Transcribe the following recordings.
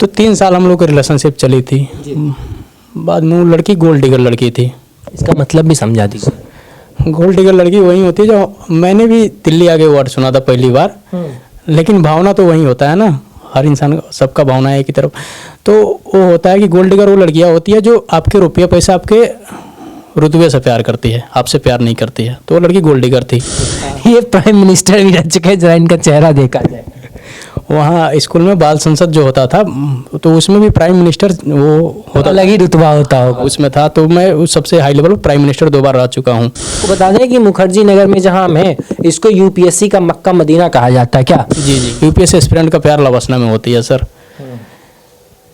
तो 3 साल हम लोग की रिलेशनशिप चली थी। बाद में वो लड़की गोल्ड डिगर लड़की थी। इसका मतलब भी समझा दीजिए। गोल्ड डिगर लड़की वही होती है जो, मैंने भी दिल्ली आके वर्ड सुना था पहली बार, लेकिन भावना तो वही होता है ना, हर इंसान सबका भावना है एक ही तरफ। तो वो होता है कि गोल्ड डिगर वो लड़कियाँ होती है जो आपके रुपया पैसा, आपके रुतबे से प्यार करती है, आपसे प्यार नहीं करती है। तो वो लड़की गोल्ड डिगर थी। ये प्राइम मिनिस्टर भी रह चुके हैं, जरा इनका चेहरा देखा जाए। वहाँ स्कूल में बाल संसद जो होता था, तो उसमें भी प्राइम मिनिस्टर वो होता, अलग ही रुतबा होता होगा उसमें था। तो मैं उस सबसे हाई लेवल प्राइम मिनिस्टर 2 बार रह चुका हूँ। तो बता दें कि मुखर्जी नगर में जहाँ हम हैं, इसको यूपीएससी का मक्का मदीना कहा जाता है क्या? जी जी, यूपीएससी एस्पिरेंट का प्यार लवासना में होती है सर।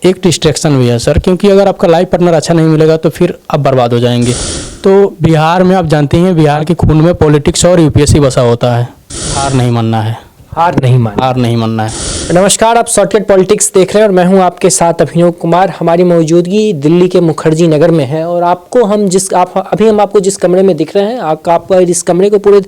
एक डिस्ट्रैक्शन भी है सर, क्योंकि अगर आपका लाइफ पार्टनर अच्छा नहीं मिलेगा तो फिर आप बर्बाद हो जाएंगे। तो बिहार में आप जानते हैं, बिहार के खून में पॉलिटिक्स और यूपीएससी बसा होता है। हार नहीं मानना है, हार नहीं मानना है। नमस्कार, आप शॉर्टकट पॉलिटिक्स देख रहे हैं और मैं हूं आपके साथ अभिनव कुमार। हमारी मौजूदगी दिल्ली के मुखर्जी नगर में है और आपको हम आपको जिस कमरे में दिख रहे हैं, आप इस कमरे को पूरे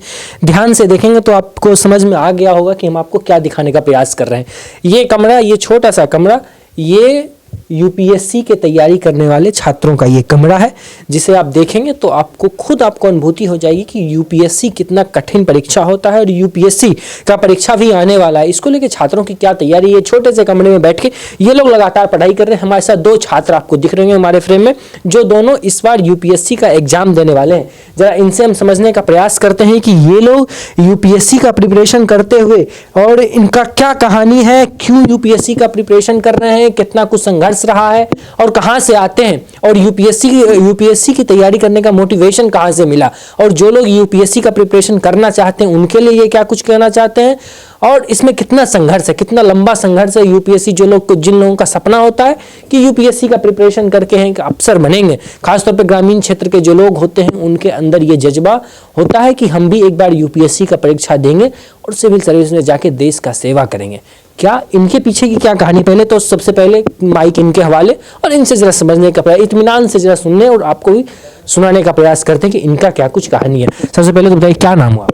ध्यान से देखेंगे तो आपको समझ में आ गया होगा कि हम आपको क्या दिखाने का प्रयास कर रहे हैं। ये कमरा, ये छोटा सा कमरा, ये यूपीएससी के तैयारी करने वाले छात्रों का ये कमरा है, जिसे आप देखेंगे तो आपको अनुभूति हो जाएगी कि यूपीएससी कितना कठिन परीक्षा होता है और यूपीएससी का परीक्षा भी आने वाला है। इसको लेके छात्रों की क्या तैयारी है, ये छोटे से कमरे में बैठ के ये लोग लगातार पढ़ाई कर रहे हैं। हमारे साथ 2 छात्र आपको दिख रहे हैं हमारे फ्रेम में, जो दोनों इस बार यूपीएससी का एग्जाम देने वाले हैं। जरा इनसे हम समझने का प्रयास करते हैं कि ये लोग यूपीएससी का प्रिपरेशन करते हुए और इनका क्या कहानी है, क्यों यूपीएससी का प्रिपरेशन कर रहे हैं, कितना कुछ संघर्ष रहा है और कहां से आते हैं, और यूपीएससी की तैयारी करने का मोटिवेशन कहां से मिला, और जो लोग यूपीएससी का प्रिपरेशन करना चाहते हैं उनके लिए ये क्या कुछ कहना चाहते हैं, और इसमें कितना संघर्ष है, कितना लंबा संघर्ष है। यूपीएससी जिन लोगों का सपना होता है कि यूपीएससी का प्रिपरेशन करके हैं कि अफसर बनेंगे, खासतौर पर ग्रामीण क्षेत्र के जो लोग होते हैं, उनके अंदर ये जज्बा होता है कि हम भी एक बार यूपीएससी का परीक्षा देंगे और सिविल सर्विस में जाके देश का सेवा करेंगे। क्या इनके पीछे की क्या कहानी, पहले तो सबसे पहले माइक इनके हवाले और इनसे जरा समझने का प्रयास, इत्मीनान से जरा सुनने और आपको भी सुनाने का प्रयास करते हैं कि इनका क्या कुछ कहानी है। सबसे पहले तो बताइए, क्या नाम हुआ?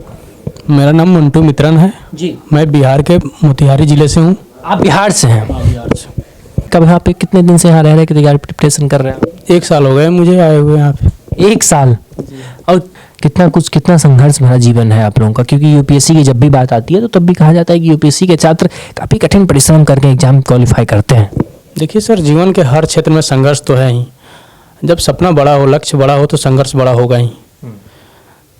मेरा नाम मंटू मित्रन है जी। मैं बिहार के मोतिहारी जिले से हूँ। आप बिहार से हैं? बिहार से। कब यहाँ पे कितने दिन से यहाँ रह रहे हैं कि तैयारी प्रिपरेशन कर रहे हैं? 1 साल हो गए मुझे आए हुए यहाँ पे। 1 साल? और कितना संघर्ष भरा जीवन है आप लोगों का, क्योंकि यूपीएससी की जब भी बात आती है तो तब भी कहा जाता है कि यूपीएससी के छात्र काफ़ी कठिन परिश्रम करके एग्जाम क्वालिफाई करते हैं। देखिए सर, जीवन के हर क्षेत्र में संघर्ष तो है ही। जब सपना बड़ा हो, लक्ष्य बड़ा हो तो संघर्ष बड़ा होगा ही।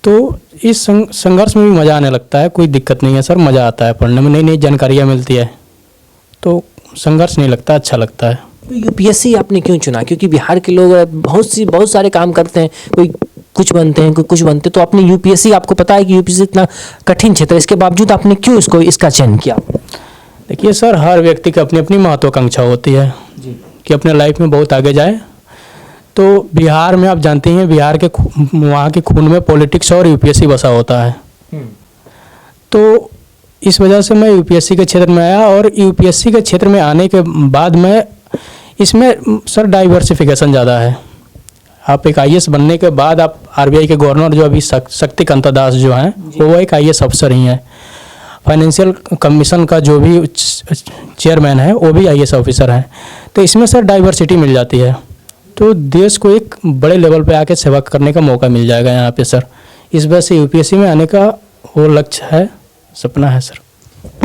तो इस संघर्ष में भी मज़ा आने लगता है, कोई दिक्कत नहीं है सर, मज़ा आता है पढ़ने में, नई नई जानकारियाँ मिलती है, तो संघर्ष नहीं लगता, अच्छा लगता है। तो यूपीएससी आपने क्यों चुना? क्योंकि बिहार के लोग बहुत सारे काम करते हैं, कोई कुछ बनते हैं, कोई कुछ बनते हैं, तो आपने यूपीएससी, आपको पता है कि यूपीएससी इतना कठिन क्षेत्र है, इसके बावजूद आपने क्यों इसका चयन किया? देखिए सर, हर व्यक्ति की अपनी अपनी महत्वाकांक्षा होती है जी, कि अपने लाइफ में बहुत आगे जाए। तो बिहार में आप जानते हैं, बिहार के वहाँ के खून में पॉलिटिक्स और यूपीएससी बसा होता है। तो इस वजह से मैं यूपीएससी के क्षेत्र में आया, और यूपीएससी के क्षेत्र में आने के बाद मैं इसमें सर डाइवर्सिफिकेशन ज़्यादा है। आप एक आईएएस बनने के बाद आप आरबीआई के गवर्नर जो अभी शक्तिकांता दास जो हैं, वो एक आईएएस अफसर ही हैं। फाइनेंशियल कमीशन का जो भी चेयरमैन है वो भी आईएएस ऑफिसर हैं। तो इसमें सर डाइवर्सिटी मिल जाती है, तो देश को एक बड़े लेवल पे आके सेवा करने का मौका मिल जाएगा यहाँ पे सर। इस वजह से यूपीएससी में आने का वो लक्ष्य है, सपना है सर।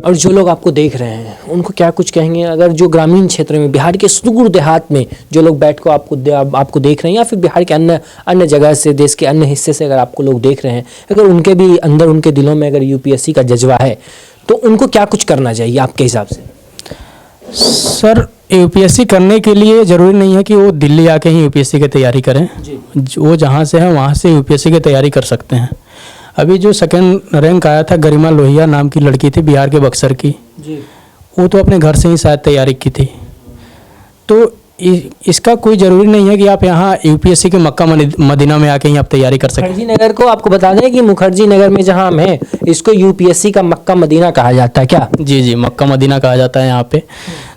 और जो लोग आपको देख रहे हैं उनको क्या कुछ कहेंगे, अगर जो ग्रामीण क्षेत्र में, बिहार के सुदूर देहात में जो लोग बैठ को आपको देख रहे हैं, या फिर बिहार के अन्य जगह से, देश के अन्य हिस्से से अगर आपको लोग देख रहे हैं, अगर उनके भी अंदर, उनके दिलों में अगर यूपीएससी का जज्बा है, तो उनको क्या कुछ करना चाहिए आपके हिसाब से? सर, यूपीएससी करने के लिए ज़रूरी नहीं है कि वो दिल्ली आके ही यूपीएससी की तैयारी करें। वो जहाँ से है वहाँ से यूपीएससी की तैयारी कर सकते हैं। अभी जो 2nd रैंक आया था, गरिमा लोहिया नाम की लड़की थी, बिहार के बक्सर की जी, वो तो अपने घर से ही शायद तैयारी की थी। तो इसका कोई ज़रूरी नहीं है कि आप यहाँ यूपीएससी के मक्का मदीना में आके ही आप तैयारी कर सकते हैं। मुखर्जी नगर को आपको बता दें कि मुखर्जी नगर में जहाँ हम हैं, इसको यूपीएससी का मक्का मदीना कहा जाता है क्या? जी जी, मक्का मदीना कहा जाता है यहाँ पे।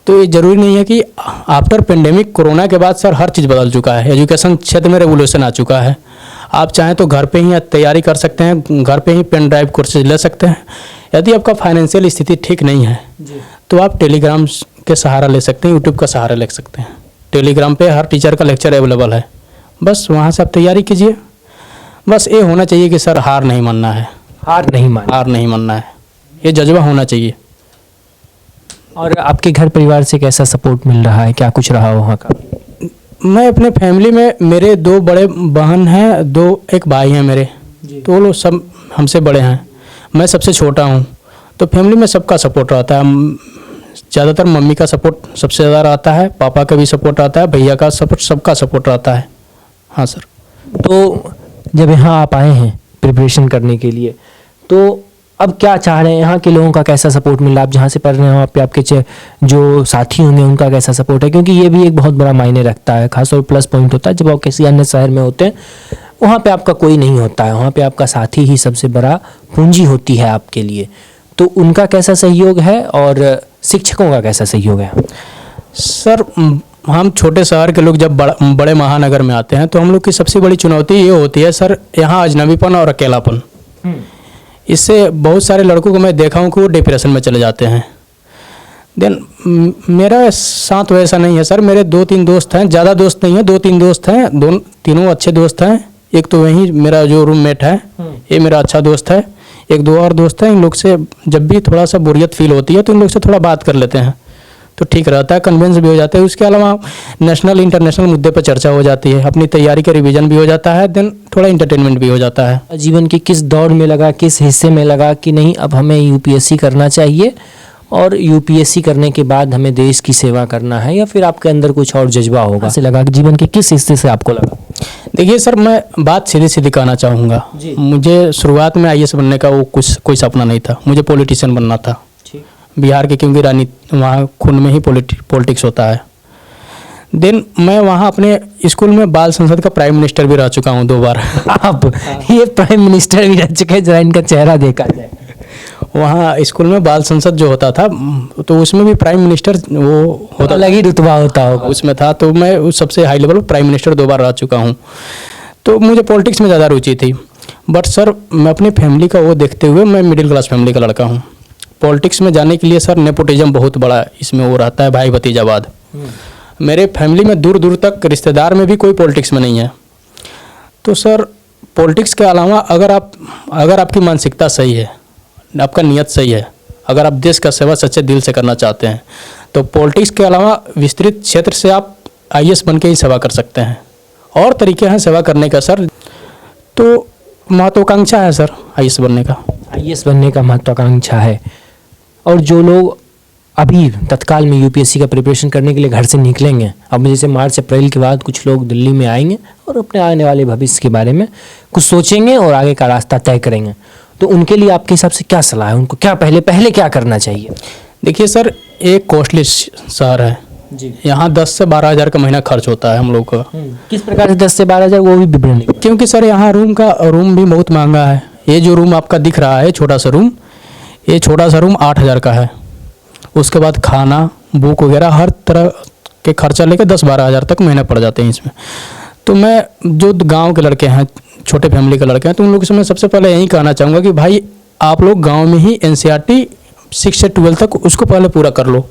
तो ये ज़रूरी नहीं है कि आफ्टर पेंडेमिक कोरोना के बाद सर हर चीज़ बदल चुका है, एजुकेशन क्षेत्र में रेवोल्यूशन आ चुका है। आप चाहें तो घर पे ही तैयारी कर सकते हैं, घर पे ही पेन ड्राइव कोर्सेज ले सकते हैं। यदि आपका फाइनेंशियल स्थिति ठीक नहीं है तो आप टेलीग्राम के सहारा ले सकते हैं, यूट्यूब का सहारा ले सकते हैं। टेलीग्राम पे हर टीचर का लेक्चर अवेलेबल है, बस वहाँ से आप तैयारी कीजिए। बस ये होना चाहिए कि सर हार नहीं मानना है, हार नहीं मानना है, ये जज्बा होना चाहिए। और आपके घर परिवार से कैसा सपोर्ट मिल रहा है, क्या कुछ रहा वहाँ का? मैं अपने फैमिली में, मेरे 2 बड़े बहन हैं, एक भाई हैं मेरे, तो वो लोग सब हमसे बड़े हैं, मैं सबसे छोटा हूँ। तो फैमिली में सबका सपोर्ट रहता है। ज़्यादातर मम्मी का सपोर्ट सबसे ज़्यादा रहता है, पापा का भी सपोर्ट रहता है, भैया का सपोर्ट, सबका सपोर्ट रहता है। हाँ सर। तो जब यहाँ आप आए हैं प्रिपरेशन करने के लिए, तो अब क्या चाह रहे हैं? यहाँ के लोगों का कैसा सपोर्ट मिल रहा है? आप जहाँ से पढ़ रहे हैं वहाँ पे आपके जो साथी होंगे उनका कैसा सपोर्ट है? क्योंकि ये भी एक बहुत बड़ा मायने रखता है, खासतौर प्लस पॉइंट होता है। जब आप किसी अन्य शहर में होते हैं वहाँ पे आपका कोई नहीं होता है, वहाँ पे आपका साथी ही सबसे बड़ा पूंजी होती है आपके लिए। तो उनका कैसा सहयोग है और शिक्षकों का कैसा सहयोग है? सर हम छोटे शहर के लोग जब बड़े महानगर में आते हैं तो हम लोग की सबसे बड़ी चुनौती ये होती है सर, यहाँ अजनबीपन और अकेलापन। इससे बहुत सारे लड़कों को मैं देखा हूँ कि वो डिप्रेशन में चले जाते हैं। देन मेरा साथ वैसा नहीं है सर। मेरे 2-3 दोस्त हैं, ज़्यादा दोस्त नहीं है, 2-3 दोस्त हैं, तीनों अच्छे दोस्त हैं। एक तो वही मेरा जो रूममेट है, ये मेरा अच्छा दोस्त है। 1-2 और दोस्त हैं, इन लोग से जब भी थोड़ा सा बोरियत फील होती है तो इन लोग से थोड़ा बात कर लेते हैं तो ठीक रहता है, कन्विंस भी हो जाते हैं। उसके अलावा नेशनल इंटरनेशनल मुद्दे पर चर्चा हो जाती है, अपनी तैयारी का रिवीजन भी हो जाता है, देन थोड़ा इंटरटेनमेंट भी हो जाता है। जीवन के किस दौर में लगा, किस हिस्से में लगा कि नहीं अब हमें यूपीएससी करना चाहिए और यूपीएससी करने के बाद हमें देश की सेवा करना है, या फिर आपके अंदर कुछ और जज्बा होगा? ऐसे लगा कि जीवन के किस हिस्से से आपको लगा? देखिए सर, मैं बात सीधी सीधी कहना चाहूँगा। मुझे शुरुआत में आईएएस बनने का कोई सपना नहीं था, मुझे पॉलिटिशियन बनना था। बिहार के, क्योंकि राजनीति वहाँ खून में ही पॉलिटिक्स होता है। देन मैं वहाँ अपने स्कूल में बाल संसद का प्राइम मिनिस्टर भी रह चुका हूँ 2 बार। आप ये प्राइम मिनिस्टर भी रह चुके हैं, जरा इनका चेहरा देखा जाए। वहाँ स्कूल में बाल संसद जो होता था तो उसमें भी प्राइम मिनिस्टर वो होता, अलग ही रुतबा होता होगा उसमें था। तो मैं उस सबसे हाई लेवल प्राइम मिनिस्टर 2 बार रह चुका हूँ। तो मुझे पॉलिटिक्स में ज़्यादा रुचि थी। बट सर मैं अपनी फैमिली का वो देखते हुए, मैं मिडिल क्लास फैमिली का लड़का हूँ। पॉलिटिक्स में जाने के लिए सर नेपोटिज्म बहुत बड़ा इसमें वो रहता है, भाई भतीजावाद। मेरे फैमिली में दूर दूर तक रिश्तेदार में भी कोई पॉलिटिक्स में नहीं है। तो सर पॉलिटिक्स के अलावा अगर आपकी मानसिकता सही है, आपका नियत सही है, अगर आप देश का सेवा सच्चे दिल से करना चाहते हैं तो पॉलिटिक्स के अलावा विस्तृत क्षेत्र से आप आईएएस बन के ही सेवा कर सकते हैं। और तरीके हैं सेवा करने का सर। तो महत्वाकांक्षा है सर आईएएस बनने का। आईएएस बनने का महत्वाकांक्षा है। और जो लोग अभी तत्काल में यूपीएससी का प्रिपरेशन करने के लिए घर से निकलेंगे, अब जैसे मार्च अप्रैल के बाद कुछ लोग दिल्ली में आएंगे और अपने आने वाले भविष्य के बारे में कुछ सोचेंगे और आगे का रास्ता तय करेंगे, तो उनके लिए आपके हिसाब से क्या सलाह है? उनको क्या पहले क्या करना चाहिए? देखिए सर, एक कॉस्टली शहर है जी। यहाँ 10 से 12 हज़ार का महीना खर्च होता है हम लोग का। किस प्रकार से 10 से 12 हज़ार, वो भी विवरण? क्योंकि सर यहाँ रूम भी बहुत महंगा है। ये जो रूम आपका दिख रहा है छोटा सा रूम, ये छोटा सा रूम 8 हज़ार का है। उसके बाद खाना, बुक वगैरह हर तरह के खर्चा लेके 10-12 हज़ार तक महीना पड़ जाते हैं इसमें। तो मैं जो गांव के लड़के हैं, छोटे फैमिली के लड़के हैं, तो उन लोगों से मैं सबसे पहले यही कहना चाहूँगा कि भाई आप लोग गांव में ही एनसीईआरटी 6 से 12 तक उसको पहले पूरा कर लो,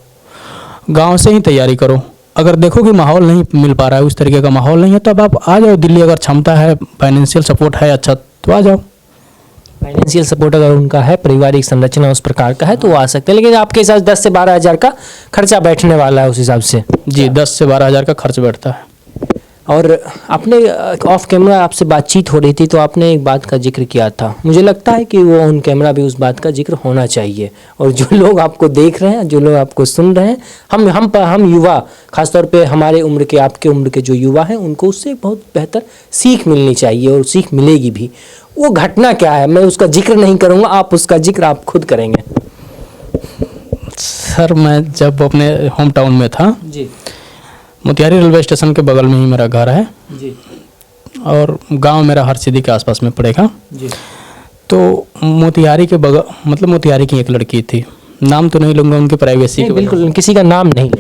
गांव से ही तैयारी करो। अगर देखो कि माहौल नहीं मिल पा रहा है, उस तरीके का माहौल नहीं है, तब आप आ जाओ दिल्ली। अगर क्षमता है, फाइनेंशियल सपोर्ट है अच्छा, तो आ जाओ। फाइनेंशियल सपोर्ट अगर उनका है, पारिवारिक संरचना उस प्रकार का है, तो वो आ सकते हैं। लेकिन आपके हिसाब से 10 से 12 हज़ार का खर्चा बैठने वाला है उस हिसाब से? जी, 10 से 12 हज़ार का खर्च बैठता है। और आपने ऑफ कैमरा आपसे बातचीत हो रही थी तो आपने एक बात का जिक्र किया था, मुझे लगता है कि वो ऑन कैमरा भी उस बात का जिक्र होना चाहिए। और जो लोग आपको देख रहे हैं, जो लोग आपको सुन रहे हैं, हम युवा, खासतौर पे हमारे उम्र के, आपके उम्र के जो युवा हैं, उनको उससे बहुत बेहतर सीख मिलनी चाहिए और सीख मिलेगी भी। वो घटना क्या है, मैं उसका जिक्र नहीं करूँगा, आप उसका जिक्र आप खुद करेंगे। सर मैं जब अपने होम टाउन में था जी, मोतिहारी रेलवे स्टेशन के बगल में ही मेरा घर है जी, और गांव मेरा हरसिद्धि के आसपास में पड़ेगा जी। तो मोतिहारी के बगल, मतलब मोतिहारी की एक लड़की थी, नाम तो नहीं लूँगा उनकी प्राइवेसी के, बिल्कुल किसी का नाम नहीं।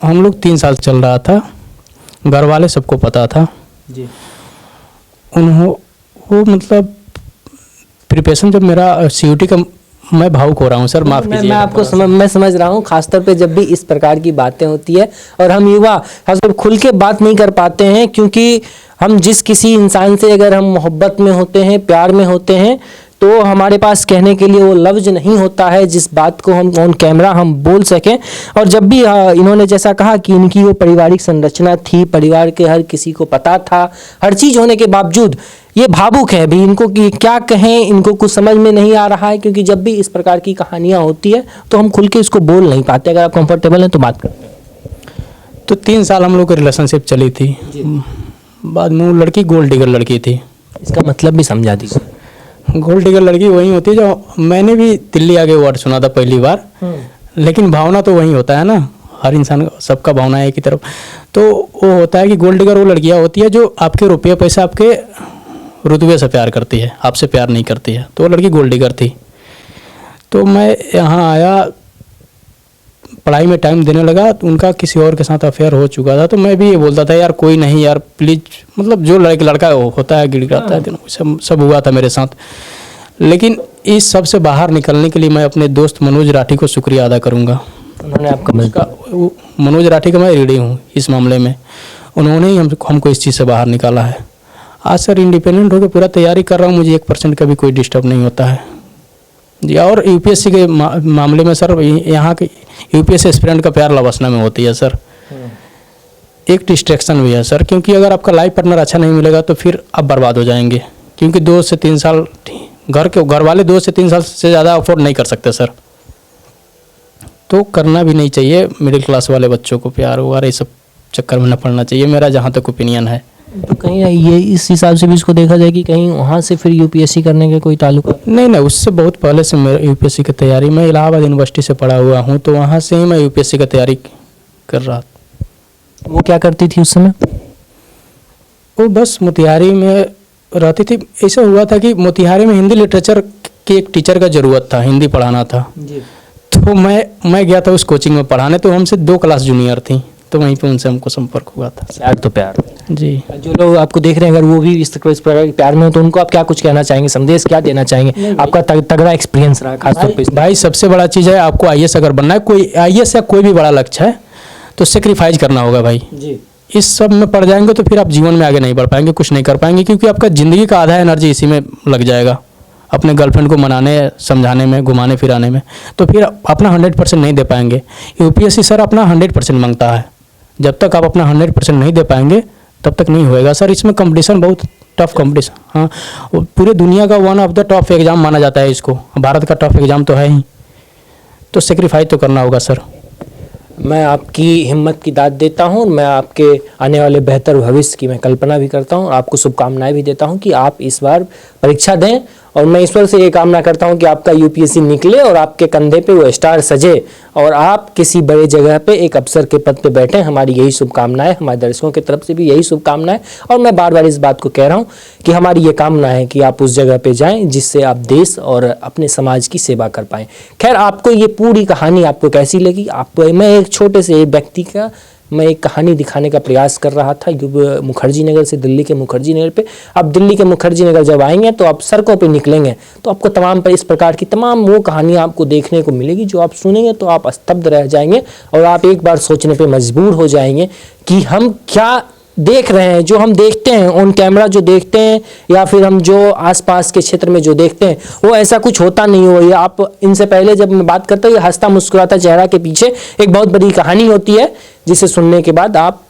हम लोग 3 साल चल रहा था, घर वाले सबको पता था जी। वो मतलब प्रिपरेशन जब मेरा सीयूटी का मैं भावुक हो रहा हूँ सर, माफ़ कीजिए। मैं समझ रहा हूँ, खासतौर पे जब भी इस प्रकार की बातें होती है और हम युवा खासतौर खुल के बात नहीं कर पाते हैं, क्योंकि हम जिस किसी इंसान से अगर हम मोहब्बत में होते हैं, प्यार में होते हैं, तो हमारे पास कहने के लिए वो लफ्ज़ नहीं होता है जिस बात को हम ऑन कैमरा हम बोल सकें। और जब भी इन्होंने जैसा कहा कि इनकी वो पारिवारिक संरचना थी, परिवार के हर किसी को पता था, हर चीज़ होने के बावजूद ये भावुक है अभी, इनको कि क्या कहें, इनको कुछ समझ में नहीं आ रहा है, क्योंकि जब भी इस प्रकार की कहानियाँ होती है तो हम खुल के इसको बोल नहीं पाते। अगर आप कंफर्टेबल हैं तो बात करते हैं। तो 3 साल हम लोग की रिलेशनशिप चली थी, बाद में वो लड़की गोल्ड डिगर लड़की थी। इसका मतलब भी समझा दीजिए। गोल्ड डिगर लड़की वही होती है जो, मैंने भी दिल्ली आगे वर्ड सुना था पहली बार, लेकिन भावना तो वही होता है ना, हर इंसान सबका भावना है एक ही तरफ। तो वो होता है कि गोल्ड डिगर वो लड़कियाँ होती है जो आपके रुपये पैसा, आपके रुतबे से प्यार करती है, आपसे प्यार नहीं करती है। तो वो लड़की गोल्ड डिगर थी। तो मैं यहाँ आया, पढ़ाई में टाइम देने लगा, तो उनका किसी और के साथ अफेयर हो चुका था। तो मैं भी ये बोलता था यार कोई नहीं यार प्लीज़, मतलब जो लड़का होता है गिड़गिड़ाता है, सब हुआ था मेरे साथ। लेकिन इस सब से बाहर निकलने के लिए मैं अपने दोस्त मनोज राठी को शुक्रिया अदा करूँगा। उन्होंने आपका मनोज राठी का मैं रीढ़ी हूँ इस मामले में, उन्होंने ही हमको इस चीज़ से बाहर निकाला है। आज सर इंडिपेंडेंट होकर पूरा तैयारी कर रहा हूँ, मुझे 1% का भी कोई डिस्टर्ब नहीं होता है जी। और यूपीएससी के मामले में सर, यहाँ के यूपीएससी एस्पिरेंट का प्यार लवासना में होती है सर। एक डिस्ट्रैक्शन भी है सर, क्योंकि अगर आपका लाइफ पार्टनर अच्छा नहीं मिलेगा तो फिर आप बर्बाद हो जाएंगे, क्योंकि 2 से 3 साल घर वाले 2 से 3 साल से ज़्यादा अफोर्ड नहीं कर सकते सर। तो करना भी नहीं चाहिए मिडिल क्लास वाले बच्चों को, प्यार वगैरह ये सब चक्कर में न पड़ना चाहिए, मेरा जहाँ तक ओपिनियन है। तो कहीं ये इस हिसाब से भी इसको देखा जाए कि कहीं वहाँ से फिर यूपीएससी करने का कोई ताल्लुक? नहीं, उससे बहुत पहले से मेरा यूपीएससी की तैयारी, मैं इलाहाबाद यूनिवर्सिटी से पढ़ा हुआ हूँ, तो वहाँ से ही मैं यूपीएससी की तैयारी कर रहा था। वो क्या करती थी उस समय? वो बस मोतिहारी में रहती थी। ऐसा हुआ था कि मोतिहारी में हिंदी लिटरेचर की एक टीचर का ज़रूरत था, हिंदी पढ़ाना था जी। तो मैं गया था उस कोचिंग में पढ़ाने, तो हमसे 2 क्लास जूनियर थी, तो वहीं पे उनसे हमको संपर्क हुआ था। प्यार तो प्यार जी। जो लोग आपको देख रहे हैं अगर वो भी इस प्रकार प्यार में हो, तो उनको आप क्या कुछ कहना चाहेंगे, संदेश क्या देना चाहेंगे? आपका तगड़ा एक्सपीरियंस रहा खासतौर पे। भाई सबसे बड़ा चीज़ है, आपको आईएएस अगर बनना है, कोई आईएएस या कोई भी बड़ा लक्ष्य है, तो सेक्रीफाइस करना होगा भाई जी। इस सब में पड़ जाएंगे तो फिर आप जीवन में आगे नहीं बढ़ पाएंगे, कुछ नहीं कर पाएंगे, क्योंकि आपका ज़िंदगी का आधा एनर्जी इसी में लग जाएगा, अपने गर्लफ्रेंड को मनाने, समझाने में, घुमाने फिराने में। तो फिर अपना 100% नहीं दे पाएंगे। यूपीएससी सर अपना 100% मांगता है, जब तक आप अपना 100% नहीं दे पाएंगे तब तक नहीं होएगा सर। इसमें कंपटीशन बहुत टफ कंपटीशन, हाँ, पूरे दुनिया का one of the top exam माना जाता है इसको, भारत का टॉप एग्ज़ाम तो है ही, तो सेक्रीफाइस तो करना होगा सर। मैं आपकी हिम्मत की दाद देता हूँ, मैं आपके आने वाले बेहतर भविष्य की मैं कल्पना भी करता हूँ, आपको शुभकामनाएं भी देता हूँ कि आप इस बार परीक्षा दें, और मैं ईश्वर से ये कामना करता हूँ कि आपका यूपीएससी निकले और आपके कंधे पे वो स्टार सजे और आप किसी बड़े जगह पे एक अफसर के पद पे बैठें। हमारी यही शुभकामनाएं, हमारे दर्शकों की तरफ से भी यही शुभकामनाएं, और मैं बार बार इस बात को कह रहा हूँ कि हमारी ये कामना है कि आप उस जगह पे जाएं जिससे आप देश और अपने समाज की सेवा कर पाएँ। खैर, आपको ये पूरी कहानी आपको कैसी लगी? आपको मैं एक छोटे से व्यक्ति का मैं एक कहानी दिखाने का प्रयास कर रहा था मुखर्जी नगर से दिल्ली के मुखर्जी नगर पे। आप दिल्ली के मुखर्जी नगर जब आएंगे तो आप सड़कों पे निकलेंगे तो आपको तमाम पर इस प्रकार की तमाम वो कहानियाँ आपको देखने को मिलेगी जो आप सुनेंगे तो आप स्तब्ध रह जाएंगे और आप एक बार सोचने पे मजबूर हो जाएंगे कि हम क्या देख रहे हैं। जो हम देखते हैं ऑन कैमरा जो देखते हैं या फिर हम जो आसपास के क्षेत्र में जो देखते हैं वो ऐसा कुछ होता नहीं हो। आप इनसे पहले जब मैं बात करता हूँ, ये हंसता मुस्कुराता चेहरा के पीछे एक बहुत बड़ी कहानी होती है जिसे सुनने के बाद आप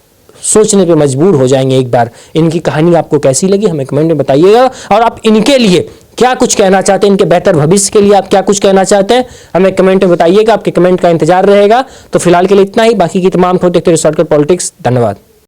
सोचने पे मजबूर हो जाएंगे। एक बार इनकी कहानी आपको कैसी लगी हमें कमेंट में बताइएगा, और आप इनके लिए क्या कुछ कहना चाहते हैं, इनके बेहतर भविष्य के लिए आप क्या कुछ कहना चाहते हैं हमें कमेंट में बताइएगा। आपके कमेंट का इंतजार रहेगा। तो फिलहाल के लिए इतना ही, बाकी की तमाम खबरें देखते रहिए शॉर्टकट पॉलिटिक्स। धन्यवाद।